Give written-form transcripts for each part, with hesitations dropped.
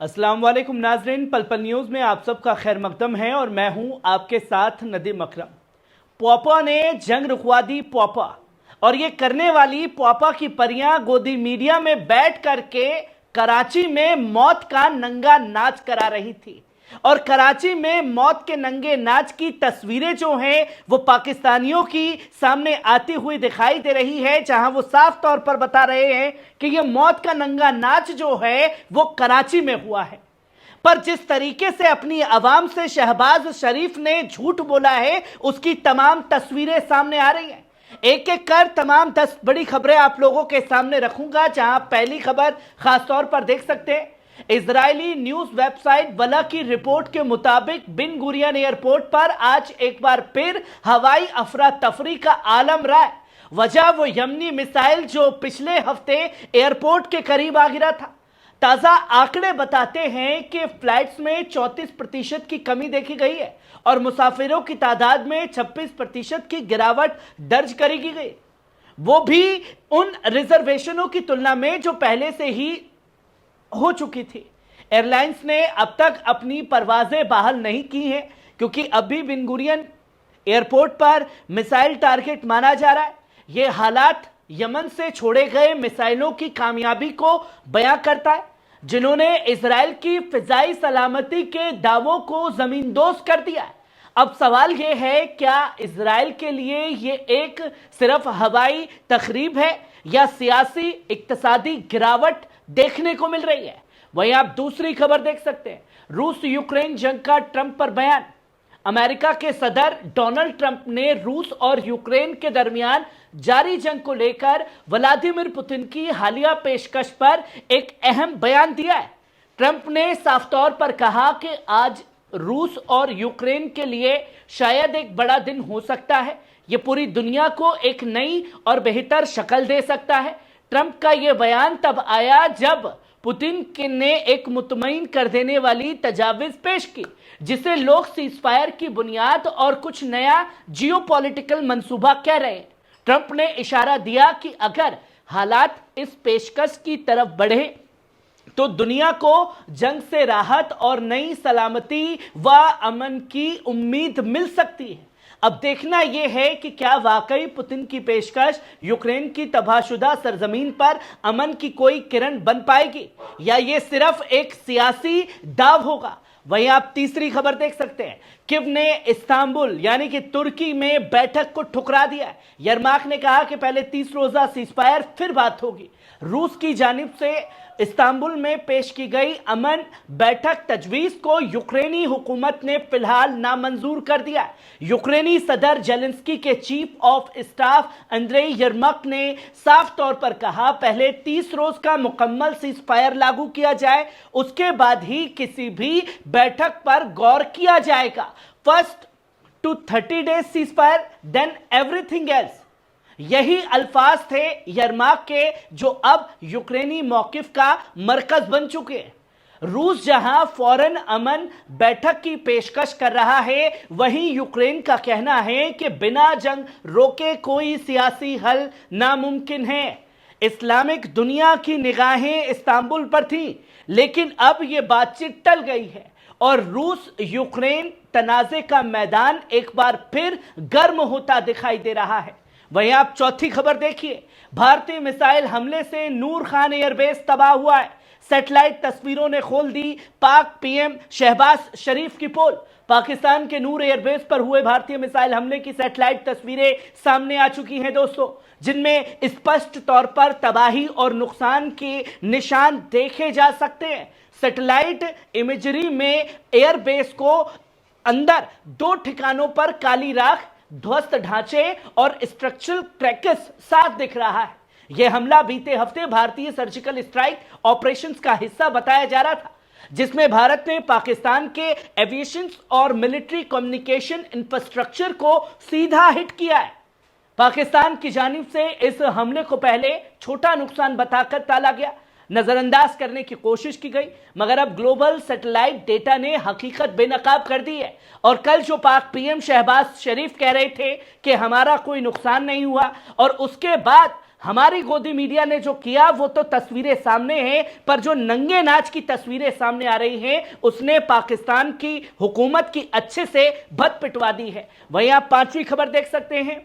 अस्सलाम वालेकुम नाजरीन, पल पल न्यूज़ में आप सबका खैर मकदम है और मैं हूं आपके साथ नदीम अकरम। पोपा ने जंग रुकवा दी पोपा, और ये करने वाली पोपा की परियां गोदी मीडिया में बैठ करके कराची में मौत का नंगा नाच करा रही थी। और कराची में मौत के नंगे नाच की तस्वीरें जो हैं वो पाकिस्तानियों की सामने आती हुई दिखाई दे रही है, जहां वो साफ तौर पर बता रहे हैं कि ये मौत का नंगा नाच जो है वो कराची में हुआ है। पर जिस तरीके से अपनी आवाम से शहबाज शरीफ ने झूठ बोला है, उसकी तमाम तस्वीरें सामने आ रही हैं। एक एक कर तमाम 10 बड़ी खबरें आप लोगों के सामने रखूंगा, जहां पहली खबर खासतौर पर देख सकते हैं। इजरायली न्यूज वेबसाइट वला की रिपोर्ट के मुताबिक बिन गुरियन एयरपोर्ट पर आज एक बार फिर हवाई अफरा तफरी का आलम रहा है। वजह वो यमनी मिसाइल जो पिछले हफ्ते एयरपोर्ट के करीब आ गिरा था। ताजा आंकड़े बताते हैं कि फ्लाइट्स में 34% की कमी देखी गई है और मुसाफिरों की तादाद में 26% की गिरावट दर्ज करी गई, वो भी उन रिजर्वेशनों की तुलना में जो पहले से ही हो चुकी थी। एयरलाइंस ने अब तक अपनी परवाजें बहाल नहीं की हैं, क्योंकि अभी बिन गुरियन एयरपोर्ट पर मिसाइल टारगेट माना जा रहा है। यह हालात यमन से छोड़े गए मिसाइलों की कामयाबी को बयां करता है, जिन्होंने इजराइल की फिजाई सलामती के दावों को जमींदोज कर दिया है। अब सवाल यह है, क्या इजराइल के लिए यह एक सिर्फ हवाई तखरीब है या सियासी इक्तसादी गिरावट देखने को मिल रही है। वहीं आप दूसरी खबर देख सकते हैं, रूस यूक्रेन जंग का ट्रंप पर बयान। अमेरिका के सदर डोनाल्ड ट्रंप ने रूस और यूक्रेन के दरमियान जारी जंग को लेकर व्लादिमीर पुतिन की हालिया पेशकश पर एक अहम बयान दिया है। ट्रंप ने साफ तौर पर कहा कि आज रूस और यूक्रेन के लिए शायद एक बड़ा दिन हो सकता है। यह पूरी दुनिया को एक नई और बेहतर शक्ल दे सकता है। ट्रंप का यह बयान तब आया जब पुतिन ने एक मुतमईन कर देने वाली तजावीज पेश की, जिसे लोग सीजफायर की बुनियाद और कुछ नया जियोपॉलिटिकल मंसूबा कह रहे हैं। ट्रंप ने इशारा दिया कि अगर हालात इस पेशकश की तरफ बढ़े तो दुनिया को जंग से राहत और नई सलामती व अमन की उम्मीद मिल सकती है। अब देखना यह है कि क्या वाकई पुतिन की पेशकश यूक्रेन की तबाहशुदा सरजमीन पर अमन की कोई किरण बन पाएगी या यह सिर्फ एक सियासी दाव होगा। वहीं आप तीसरी खबर देख सकते हैं, कीव ने इस्तांबुल यानी कि तुर्की में बैठक को ठुकरा दिया। यरमाक ने कहा कि पहले 30 रोजा सीजफायर फिर बात होगी। रूस की जानिब से इस्तांबुल में पेश की गई अमन बैठक तजवीज को यूक्रेनी हुकूमत ने फिलहाल नामंजूर कर दिया। यूक्रेनी सदर जेलेंस्की के चीफ ऑफ स्टाफ अंद्रेई यरमक ने साफ तौर पर कहा, पहले 30 रोज का मुकम्मल सीजफायर लागू किया जाए, उसके बाद ही किसी भी बैठक पर गौर किया जाएगा। First to 30 days ceasefire then everything else, यही अल्फाज थे यरमाक के, जो अब यूक्रेनी मौकिफ का मरकज बन चुके हैं। रूस जहां फौरन अमन बैठक की पेशकश कर रहा है, वहीं यूक्रेन का कहना है कि बिना जंग रोके कोई सियासी हल नामुमकिन है। इस्लामिक दुनिया की निगाहें इस्तांबुल पर थीं, लेकिन अब यह बातचीत टल गई है और रूस यूक्रेन तनाज़े का मैदान एक बार फिर गर्म होता दिखाई दे रहा है। वहीं आप चौथी खबर देखिए, भारतीय मिसाइल हमले से नूर खान एयरबेस तबाह हुआ है। सैटेलाइट तस्वीरों ने खोल दी पाक पीएम शहबाज शरीफ की पोल। पाकिस्तान के नूर एयरबेस पर हुए भारतीय मिसाइल हमले की सैटेलाइट तस्वीरें सामने आ चुकी हैं दोस्तों, जिनमें स्पष्ट तौर पर तबाही और नुकसान के निशान देखे जा सकते हैं। सैटेलाइट इमेजरी में एयरबेस को अंदर 2 ठिकानों पर काली राख, ध्वस्त ढांचे और स्ट्रक्चरल क्रैक्स साफ दिख रहा है। यह हमला बीते हफ्ते भारतीय सर्जिकल स्ट्राइक ऑपरेशंस का हिस्सा बताया जा रहा था, जिसमें भारत ने पाकिस्तान के एविएशन और मिलिट्री कम्युनिकेशन इंफ्रास्ट्रक्चर को सीधा हिट किया है। पाकिस्तान की जानिब से इस हमले को पहले छोटा नुकसान बताकर टाला गया, नजरअंदाज करने की कोशिश की गई, मगर अब ग्लोबल सैटेलाइट डेटा ने हकीकत बेनकाब कर दी है। और कल जो पाक पीएम शहबाज शरीफ कह रहे थे कि हमारा कोई नुकसान नहीं हुआ, और उसके बाद हमारी गोदी मीडिया ने जो किया वो तो तस्वीरें सामने हैं, पर जो नंगे नाच की तस्वीरें सामने आ रही हैं उसने पाकिस्तान की हुकूमत की अच्छे से भत पिटवा दी है। वहीं आप पांचवी खबर देख सकते हैं,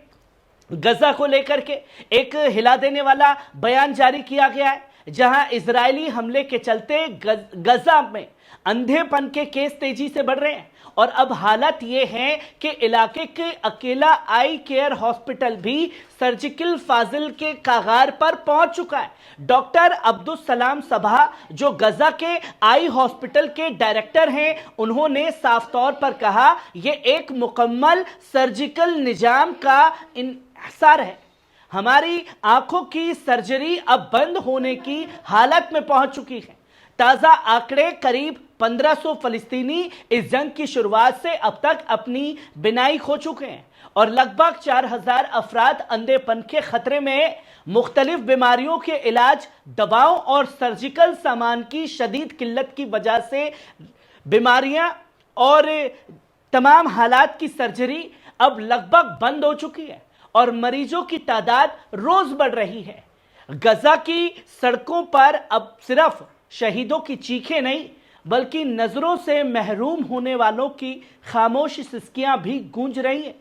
गजा को लेकर के एक हिला देने वाला बयान जारी किया गया है, जहां इजरायली हमले के चलते गजा में अंधेपन के केस तेजी से बढ़ रहे हैं और अब हालत यह है कि इलाके के अकेला आई केयर हॉस्पिटल भी सर्जिकल फाजिल के कगार पर पहुंच चुका है। डॉक्टर अब्दुल सलाम सबा जो गजा के आई हॉस्पिटल के डायरेक्टर हैं, उन्होंने साफ तौर पर कहा यह एक मुकम्मल सर्जिकल निजाम का इंहिसार है। हमारी आंखों की सर्जरी अब बंद होने की हालत में पहुंच चुकी है। ताजा आंकड़े करीब 1500 फलस्तीनी इस जंग की शुरुआत से अब तक अपनी बिनाई खो चुके हैं और लगभग 4000 अफराद अंधेपन के खतरे में हैं। मुख्तलिफ बीमारियों के इलाज, दवाओं और सर्जिकल सामान की शदीद किल्लत की वजह से बीमारियां और तमाम हालात की सर्जरी अब लगभग बंद हो चुकी है और मरीजों की तादाद रोज बढ़ रही है। गजा की सड़कों पर अब सिर्फ शहीदों की चीखें नहीं बल्कि नजरों से महरूम होने वालों की खामोश सिसकियां भी गूंज रही हैं।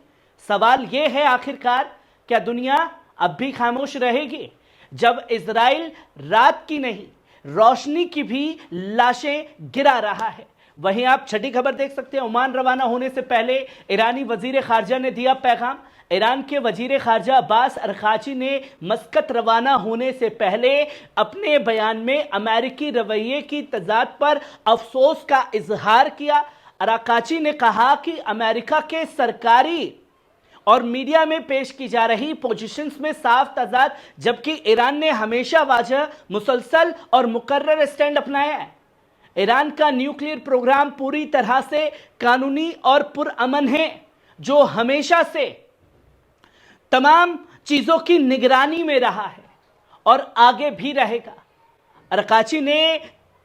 सवाल यह है, आखिरकार क्या दुनिया अब भी खामोश रहेगी जब इजराइल रात की नहीं रोशनी की भी लाशें गिरा रहा है? वहीं आप छठी खबर देख सकते हैं, ओमान रवाना होने से पहले ईरानी वजीर खारजा ने दिया पैगाम। ईरान के वजीर खारजा अब्बास अरकाची ने मस्कत रवाना होने से पहले अपने बयान में अमेरिकी रवैये की तजाद पर अफसोस का इजहार किया। अरकाची ने कहा कि अमेरिका के सरकारी और मीडिया में पेश की जा रही पोजीशंस में साफ तजाद, जबकि ईरान ने हमेशा वाजह, मुसलसल और मुकर्रर स्टैंड अपनाया है। ईरान का न्यूक्लियर प्रोग्राम पूरी तरह से कानूनी और पुरअमन है, जो हमेशा से तमाम चीजों की निगरानी में रहा है और आगे भी रहेगा। अरकाची ने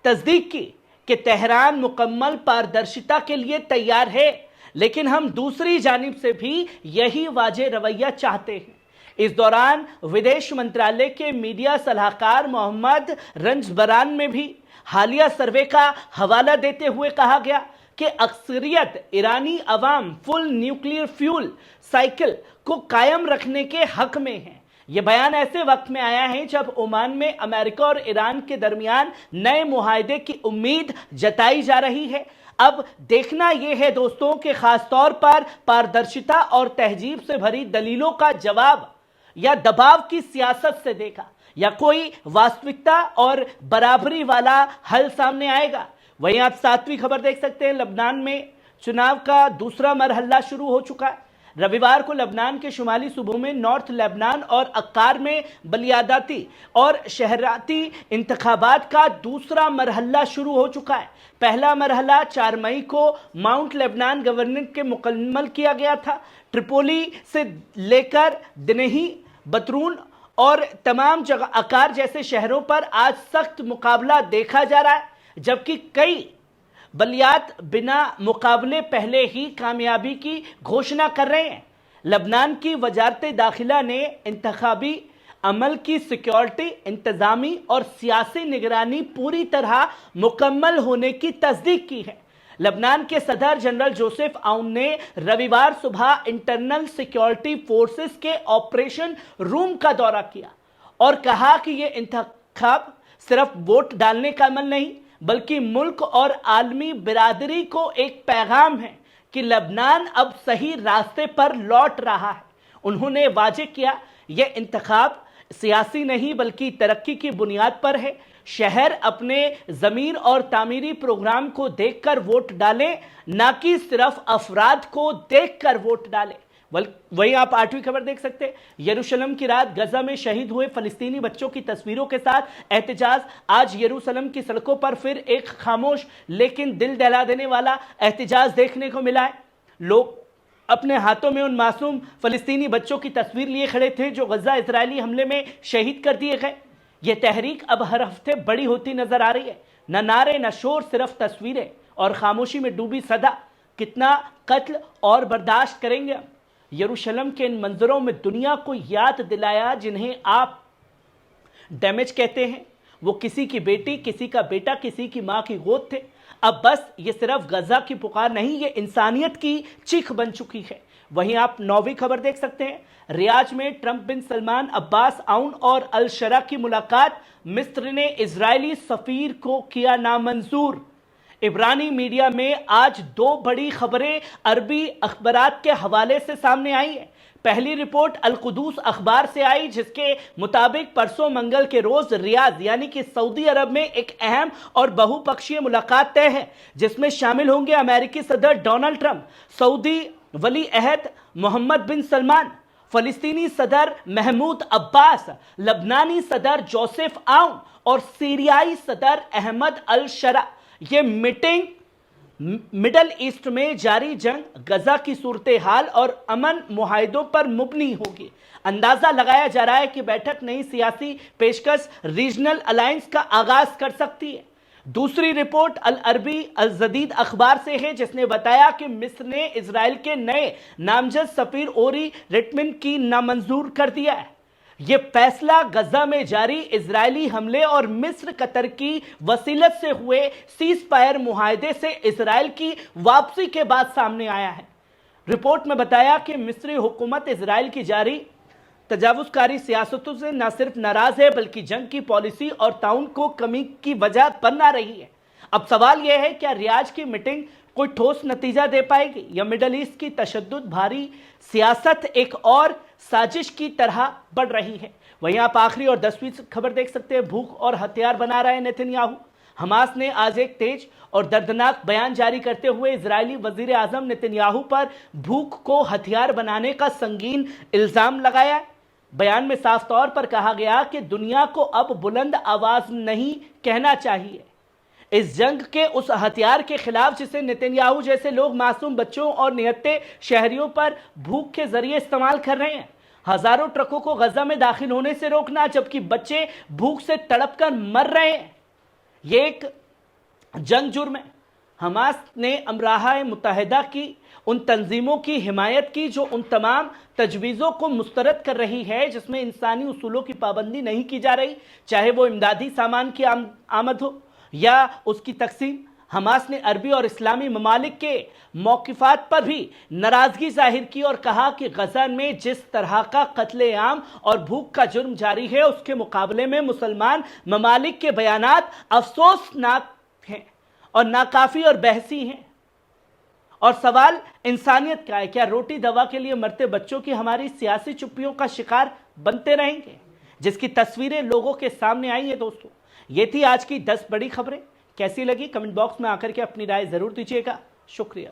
तस्दीक की कि तेहरान मुकम्मल पारदर्शिता के लिए तैयार है, लेकिन हम दूसरी जानिब से भी यही वाजे रवैया चाहते हैं। इस दौरान विदेश मंत्रालय के मीडिया सलाहकार मोहम्मद रंजबरान में भी हालिया सर्वे का हवाला देते हुए कहा गया कि अक्सरियत ईरानी अवाम फुल न्यूक्लियर फ्यूल साइकिल को कायम रखने के हक में है। यह बयान ऐसे वक्त में आया है जब ओमान में अमेरिका और ईरान के दरमियान नए मुआहदे की उम्मीद जताई जा रही है। अब देखना यह है दोस्तों कि खासतौर पर पारदर्शिता और तहजीब से भरी दलीलों का जवाब या दबाव की सियासत से देखा या कोई वास्तविकता और बराबरी वाला हल सामने आएगा। वहीं आप सातवीं खबर देख सकते हैं, लबनान में चुनाव का दूसरा मरहला शुरू हो चुका है। रविवार को लबनान के शुमाली सूबों में नॉर्थ लेबनान और अक्कार में बलियादाती और शहराती इंतखाबात का दूसरा मरहला शुरू हो चुका है। पहला मरहला 4 मई को माउंट लेबनान गवर्नरेट के मुकम्मल किया गया था। ट्रिपोली से लेकर दिनही, बतरून और तमाम जगह अकार जैसे शहरों पर आज सख्त मुकाबला देखा जा रहा है, जबकि कई बलियात बिना मुकाबले पहले ही कामयाबी की घोषणा कर रहे हैं। लबनान की वजारत दाखिला ने इंतखाबी अमल की सिक्योरिटी, इंतजामी और सियासी निगरानी पूरी तरह मुकम्मल होने की तस्दीक की है। लबनान के सदर जनरल जोसेफ आउन ने रविवार सुबह इंटरनल सिक्योरिटी फोर्सेस के ऑपरेशन रूम का दौरा किया और कहा कि यह इंतखाब सिर्फ वोट डालने का अमल नहीं बल्कि मुल्क और आलमी बिरादरी को एक पैगाम है कि लबनान अब सही रास्ते पर लौट रहा है। उन्होंने वाजे किया यह इंतखाब सियासी नहीं बल्कि तरक्की की बुनियाद पर है। शहर अपने ज़मीर और तामीरी प्रोग्राम को देखकर वोट डालें, ना कि सिर्फ अफराद को देखकर वोट डालें। वहीं आप 8वीं खबर देख सकते हैं, यरूशलेम की रात गजा में शहीद हुए फलस्तीनी बच्चों की तस्वीरों के साथ एहतजाज। आज यरूशलेम की सड़कों पर फिर एक खामोश लेकिन दिल दहला देने वाला एहतजाज देखने को मिला है। लोग अपने हाथों में उन मासूम फलस्तीनी बच्चों की तस्वीर लिए खड़े थे जो गजा इजरायली हमले में शहीद कर दिए गए। यह तहरीक अब हर हफ्ते बड़ी होती नजर आ रही है। न नारे न शोर, सिर्फ तस्वीरें और खामोशी में डूबी सदा। कितना कत्ल और बर्दाश्त करेंगे? यरूशलेम के इन मंजरों में दुनिया को याद दिलाया जिन्हें आप डैमेज कहते हैं। वो किसी की बेटी, किसी का बेटा, किसी की मां की गोद थे। अब बस ये सिर्फ गजा की पुकार नहीं, ये इंसानियत की चीख बन चुकी है। वहीं आप 9वीं खबर देख सकते हैं। रियाद में ट्रंप बिन सलमान, अब्बास आउन और अल शरा की मुलाकात, मिस्र ने इजरायली सफीर को किया नामंजूर। इब्रानी मीडिया में आज 2 बड़ी खबरें अरबी अखबारात के हवाले से सामने आई है। पहली रिपोर्ट अल कुदूस अखबार से आई, जिसके मुताबिक परसों मंगल के रोज रियाद यानी कि सऊदी अरब में एक अहम और बहुपक्षीय मुलाकात तय है, जिसमें शामिल होंगे अमेरिकी सदर डोनाल्ड ट्रंप, सऊदी वली अहद मोहम्मद बिन सलमान, फलस्तीनी सदर महमूद अब्बास, लबनानी सदर जोसेफ आउन और सीरियाई सदर अहमद अल शरा। ये मीटिंग मिडल ईस्ट में जारी जंग, गजा की सूरत हाल और अमन मुआहदों पर मुबनी होगी। अंदाजा लगाया जा रहा है कि बैठक नई सियासी पेशकश, रीजनल अलायंस का आगाज कर सकती है। दूसरी रिपोर्ट अल अरबी अल जदीद अखबार से है, जिसने बताया कि मिस्र ने इजराइल के नए नामजद सफीर ओरी रिटमन की नामंजूर कर दिया है। यह फैसला गजा में जारी इजरायली हमले और मिस्र कतर की वसीलत से हुए सीज फायर मुआहदे से इजराइल की वापसी के बाद सामने आया है। रिपोर्ट में बताया कि मिस्री हुकूमत इजराइल की जारी तजावुजकारी सियासतों से न सिर्फ नाराज है, बल्कि जंग की पॉलिसी और ताउन को कमी की वजह बना रही है। अब सवाल यह है, क्या रियाद की मीटिंग कोई ठोस नतीजा दे पाएगी या मिडल ईस्ट की तशद्दुद भारी सियासत एक और साजिश की तरह बढ़ रही है। वहीं आप आखिरी और 10वीं खबर देख सकते हैं। भूख और हथियार बना रहे नेतन्याहू। हमास ने आज एक तेज और दर्दनाक बयान जारी करते हुए इजरायली वजीर आजम नेतन्याहू पर भूख को हथियार बनाने का संगीन इल्जाम लगाया। बयान में साफ तौर पर कहा गया कि दुनिया को अब बुलंद आवाज नहीं कहना चाहिए इस जंग के उस हथियार के खिलाफ जिसे नेतन्याहू जैसे लोग मासूम बच्चों और निहत्थे शहरियों पर भूख के जरिए इस्तेमाल कर रहे हैं। हजारों ट्रकों को गजा में दाखिल होने से रोकना, जबकि बच्चे भूख से तड़प कर मर रहे हैं, यह एक जंग जुर्म है। हमास ने अमराह मुत्तहिदा की उन तंजीमों की हिमायत की जो उन तमाम तजवीज़ों को मुस्तरद कर रही है जिसमें इंसानी उसूलों की पाबंदी नहीं की जा रही, चाहे वो इमदादी सामान की आमद हो या उसकी तकसीम। हमास ने अरबी और इस्लामी ममालिक के मौक़िफ़ात पर भी नाराज़गी जाहिर की और कहा कि गजा में जिस तरह का कत्ले-आम और भूख का जुर्म जारी है, उसके मुकाबले में मुसलमान ममालिक के बयानात अफसोसनाक हैं और नाकाफ़ी और बहसी हैं। और सवाल इंसानियत का है, क्या रोटी दवा के लिए मरते बच्चों की हमारी सियासी चुप्पियों का शिकार बनते रहेंगे, जिसकी तस्वीरें लोगों के सामने आई हैं। दोस्तों, ये थी आज की 10 बड़ी खबरें। कैसी लगी कमेंट बॉक्स में आकर के अपनी राय जरूर दीजिएगा। शुक्रिया।